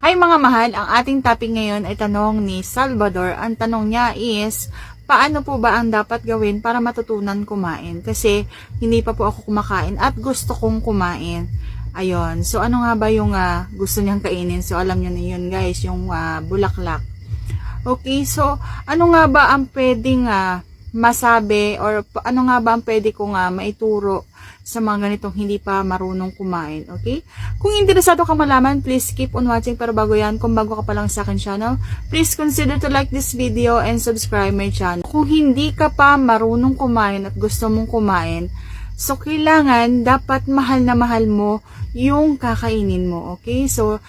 Hi mga mahal, ang ating topic ngayon ay tanong ni Salvador. Ang tanong niya is, paano po ba ang dapat gawin para matutunan kumain? Kasi hindi pa po ako kumakain at gusto kong kumain. Ayun, so ano nga ba yung gusto niyang kainin? So alam niyo na yun guys, yung bulaklak. Okay, so ano nga ba ang pwedeng masabi or ano nga ba ang pwede kong maituro sa mga ganitong hindi pa marunong kumain, okay? Kung interesado ka malaman, please keep on watching. Pero bago yan, kung bago ka pa lang sa akin channel, please consider to like this video and subscribe my channel. Kung hindi ka pa marunong kumain at gusto mong kumain, so kailangan dapat mahal na mahal mo yung kakainin mo, okay? So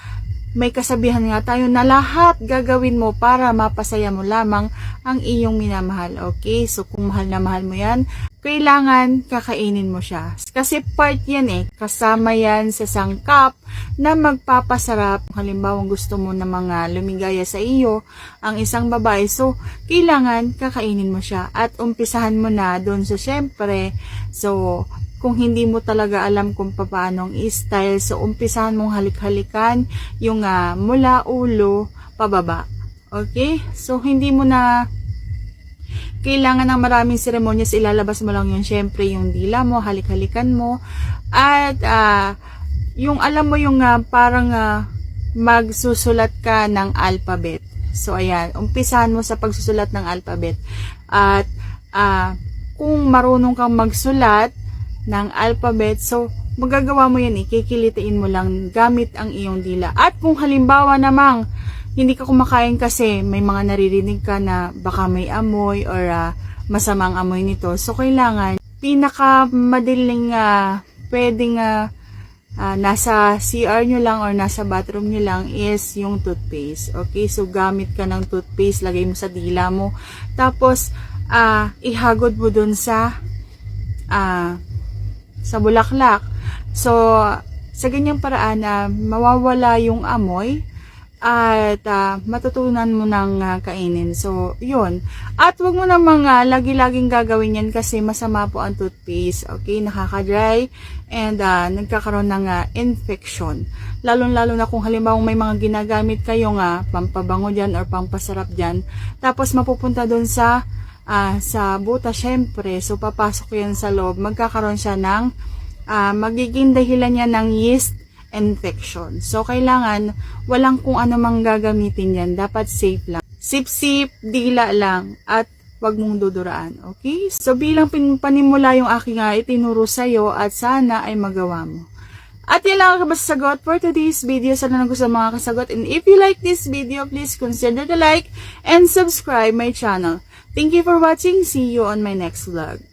may kasabihan nga tayo na lahat gagawin mo para mapasaya mo lamang ang iyong minamahal, okay? So kung mahal na mahal mo yan, kailangan kakainin mo siya. Kasi part yan kasama yan sa sangkap na magpapasarap. Halimbawa gusto mo na mga lumigaya sa iyo ang isang babae, so kailangan kakainin mo siya. At umpisahan mo na doon. So syempre, so kung hindi mo talaga alam kung paano ang style, so umpisahan mong halik-halikan yung mula ulo pababa. Okay? So hindi mo na kailangan ng maraming seremonyas, ilalabas mo lang yun. Syempre yung dila mo, halik-halikan mo. At yung alam mo yung parang magsusulat ka ng alphabet. So ayan, umpisahan mo sa pagsusulat ng alphabet. At kung marunong kang magsulat ng alphabet, so magagawa mo yan, kikilitiin mo lang gamit ang iyong dila. At kung halimbawa namang hindi ka kumakain kasi may mga naririnig ka na baka may amoy or masamang amoy nito, so kailangan pinakamadaling pwedeng nasa CR nyo lang or nasa bathroom nyo lang is yung toothpaste. Okay, so gamit ka ng toothpaste, lagay mo sa dila mo, tapos ihagod mo dun sa bulaklak. So sa ganyang paraan mawawala yung amoy at matutunan mo nang kainin. So yun. At wag mo namang lagi-laging gagawin yan kasi masama po ang toothpaste. Okay, nakaka-dry and nagkakaroon ng infection. Lalo-lalo na kung halimbawa may mga ginagamit kayong pampabango dyan or pampasarap dyan, tapos mapupunta doon sa buta, syempre, so papasok yan sa loob, magkakaroon siya ng magiging dahilan niya ng yeast infection. So kailangan walang kung ano mang gagamitin yan, dapat safe lang, sip-sip, dila lang, at wag mong duduraan. Okay, so bilang panimula yung aking itinuro sa'yo at sana ay magawa mo. At yan lang ang kasagot for today's video. Sana nagustuhan mga kasagot. And if you like this video, please consider to like and subscribe my channel. Thank you for watching. See you on my next vlog.